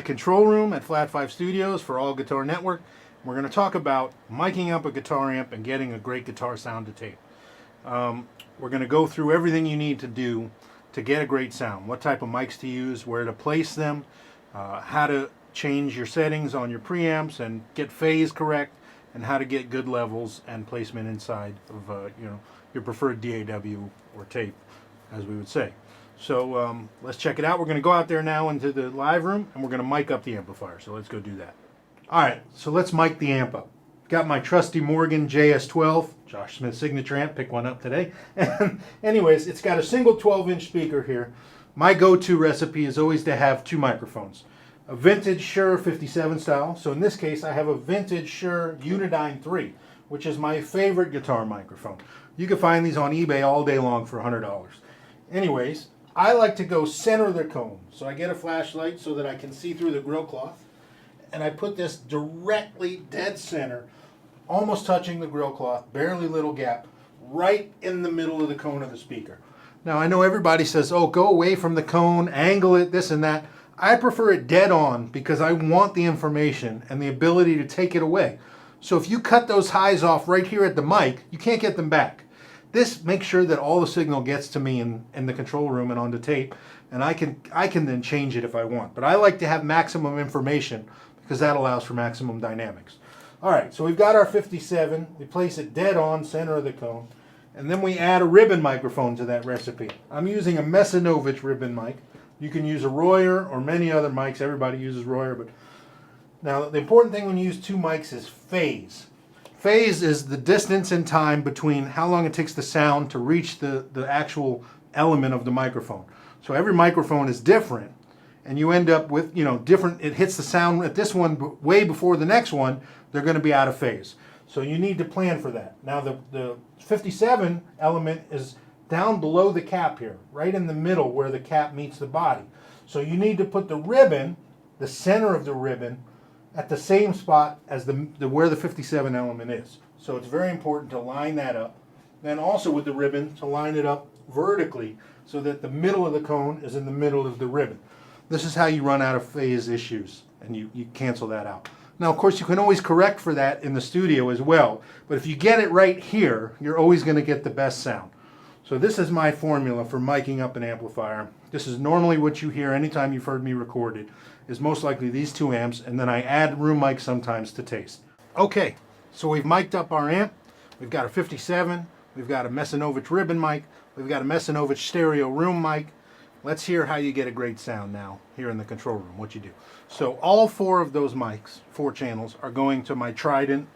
control room at Flat 5 Studios for All Guitar Network. We're going to talk about miking up a guitar amp and getting a great guitar sound to tape. We're going to go through everything you need to do to get a great sound. What type of mics to use, where to place them, how to change your settings on your preamps and get phase correct, and how to get good levels and placement inside of your preferred DAW or tape, as we would say. So let's check it out. We're going to go out there now into the live room and we're going to mic up the amplifier. So let's go do that. All right, so let's mic the amp up. Got my trusty Morgan JS12, Josh Smith signature amp, pick one up today. And anyways, it's got a single 12-inch speaker here. My go-to recipe is always to have two microphones. A vintage Shure 57 style. So in this case, I have a vintage Shure Unidyne 3, which is my favorite guitar microphone. You can find these on eBay all day long for $100. Anyways, I like to go center of the cone. So I get a flashlight so that I can see through the grill cloth. And I put this directly dead center, almost touching the grill cloth, barely little gap, right in the middle of the cone of the speaker. Now I know everybody says, oh, go away from the cone, angle it, this and that. I prefer it dead on because I want the information and the ability to take it away. So if you cut those highs off right here at the mic, you can't get them back. This makes sure that all the signal gets to me in the control room and on the tape, and I can then change it if I want. But I like to have maximum information because that allows for maximum dynamics. All right, so we've got our 57. We place it dead on, center of the cone, and then we add a ribbon microphone to that recipe. I'm using a Mesinovich ribbon mic. You can use a Royer or many other mics. Everybody uses Royer, but now the important thing when you use two mics is phase. Phase is the distance in time between how long it takes the sound to reach the actual element of the microphone. So every microphone is different, and you end up with, different, it hits the sound at this one way before the next one, they're going to be out of phase. So you need to plan for that. Now the 57 element is down below the cap here, right in the middle where the cap meets the body. So you need to put the ribbon, the center of the ribbon, at the same spot as where the 57 element is. So it's very important to line that up. Then also with the ribbon, to line it up vertically so that the middle of the cone is in the middle of the ribbon. This is how you run out of phase issues, and you cancel that out. Now, of course, you can always correct for that in the studio as well, but if you get it right here, you're always going to get the best sound. So this is my formula for miking up an amplifier. This is normally what you hear anytime you've heard me record it, is most likely these two amps, and then I add room mics sometimes to taste. Okay, so we've mic'd up our amp. We've got a 57, we've got a Mesinovich ribbon mic, we've got a Mesinovich stereo room mic. Let's hear how you get a great sound now here in the control room, what you do. So all four of those mics, 4 channels, are going to my Trident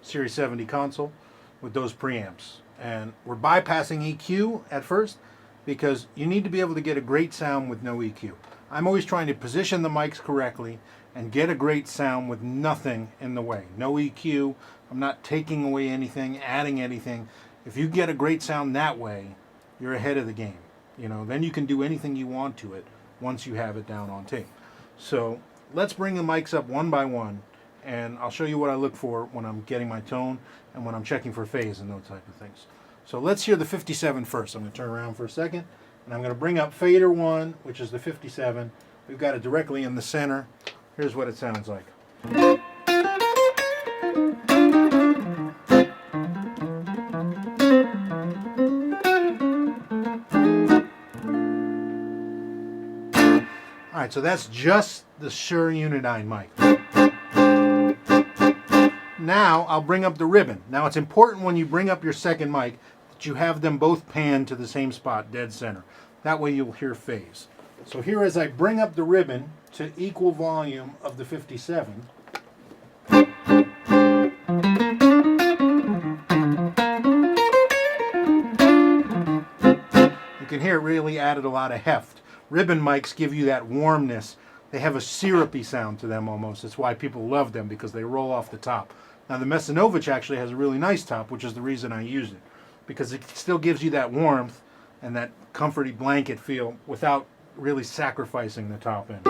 Series 70 console with those preamps. And we're bypassing EQ at first because you need to be able to get a great sound with no EQ. I'm always trying to position the mics correctly and get a great sound with nothing in the way. No EQ, I'm not taking away anything, adding anything. If you get a great sound that way, you're ahead of the game. Then you can do anything you want to it once you have it down on tape. So let's bring the mics up one by one, and I'll show you what I look for when I'm getting my tone and when I'm checking for phase and those type of things. So let's hear the 57 first. I'm going to turn around for a second, and I'm going to bring up fader 1, which is the 57. We've got it directly in the center. Here's what it sounds like. All right, so that's just the Shure Unidyne mic. Now I'll bring up the ribbon. Now it's important when you bring up your second mic that you have them both panned to the same spot, dead center. That way you'll hear phase. So here as I bring up the ribbon to equal volume of the 57, you can hear it really added a lot of heft. Ribbon mics give you that warmness. They have a syrupy sound to them almost. That's why people love them, because they roll off the top. Now the Mesinovich actually has a really nice top, which is the reason I use it, because it still gives you that warmth and that comforty blanket feel without really sacrificing the top end.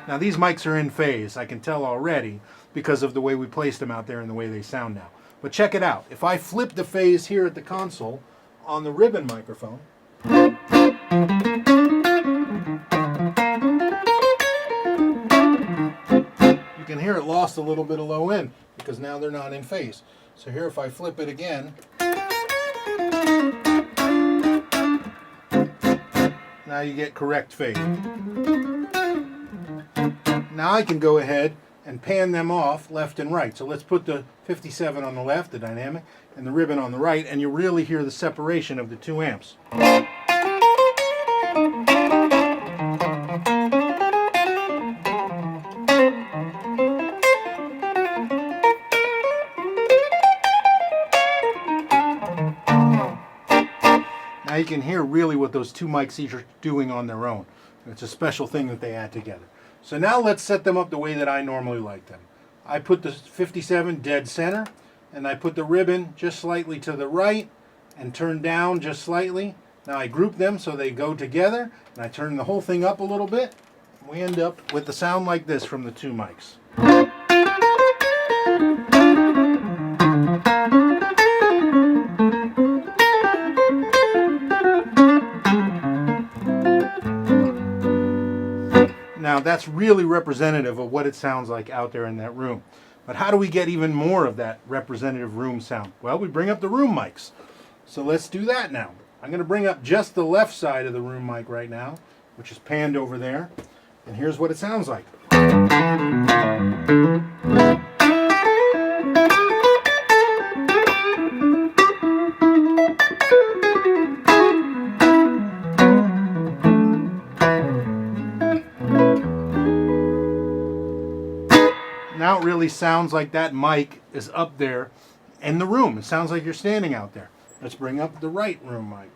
Now these mics are in phase, I can tell already, because of the way we placed them out there and the way they sound now. But check it out. If I flip the phase here at the console on the ribbon microphone, hear it lost a little bit of low end because now they're not in phase. So here, if I flip it again, now you get correct phase. Now I can go ahead and pan them off left and right. So let's put the 57 on the left, the dynamic, and the ribbon on the right, and you really hear the separation of the 2 amps. Now you can hear really what those 2 mics each are doing on their own. It's a special thing that they add together. So now let's set them up the way that I normally like them. I put the 57 dead center, and I put the ribbon just slightly to the right and turn down just slightly. Now I group them so they go together, and I turn the whole thing up a little bit. We end up with the sound like this from the 2 mics. Now that's really representative of what it sounds like out there in that room. But how do we get even more of that representative room sound? Well, we bring up the room mics. So let's do that now. I'm going to bring up just the left side of the room mic right now, which is panned over there. And here's what it sounds like. Now it really sounds like that mic is up there in the room. It sounds like you're standing out there. Let's bring up the right room mic.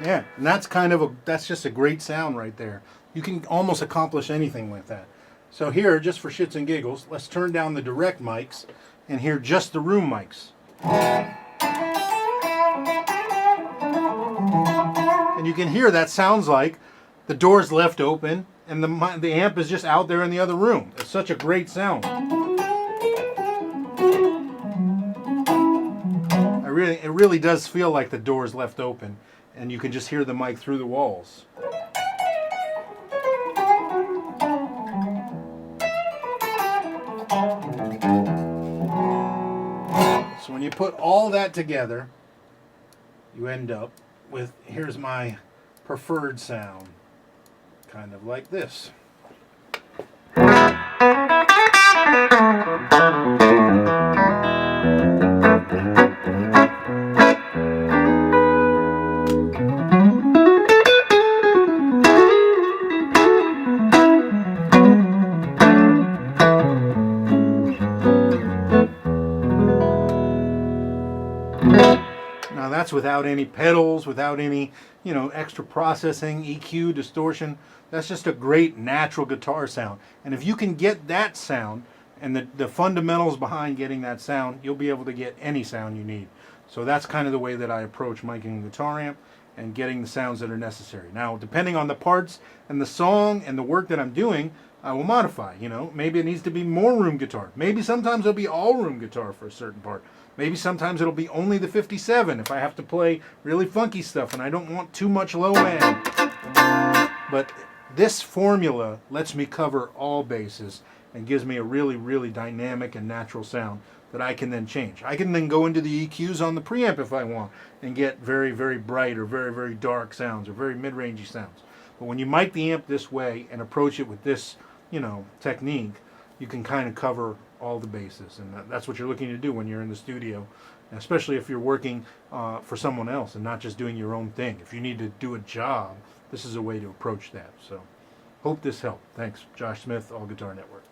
Yeah, and that's just a great sound right there. You can almost accomplish anything with that. So here, just for shits and giggles, let's turn down the direct mics and hear just the room mics. And you can hear that sounds like the door's left open and the amp is just out there in the other room. It's such a great sound. It really does feel like the door's left open and you can just hear the mic through the walls. So when you put all that together, you end up with, here's my preferred sound, kind of like this. Now that's without any pedals, without any, extra processing, EQ, distortion. That's just a great natural guitar sound. And if you can get that sound and the fundamentals behind getting that sound, you'll be able to get any sound you need. So that's kind of the way that I approach miking a guitar amp and getting the sounds that are necessary. Now, depending on the parts and the song and the work that I'm doing, I will modify. Maybe it needs to be more room guitar. Maybe sometimes it'll be all room guitar for a certain part. Maybe sometimes it'll be only the 57 if I have to play really funky stuff and I don't want too much low end. But this formula lets me cover all bases and gives me a really, really dynamic and natural sound that I can then change. I can then go into the EQs on the preamp if I want and get very, very bright or very, very dark sounds or very mid-rangey sounds. But when you mic the amp this way and approach it with this, technique, you can kind of cover all the bases, and that's what you're looking to do when you're in the studio, especially if you're working for someone else and not just doing your own thing. If you need to do a job, this is a way to approach that. So hope this helped. Thanks. Josh Smith, All Guitar Network.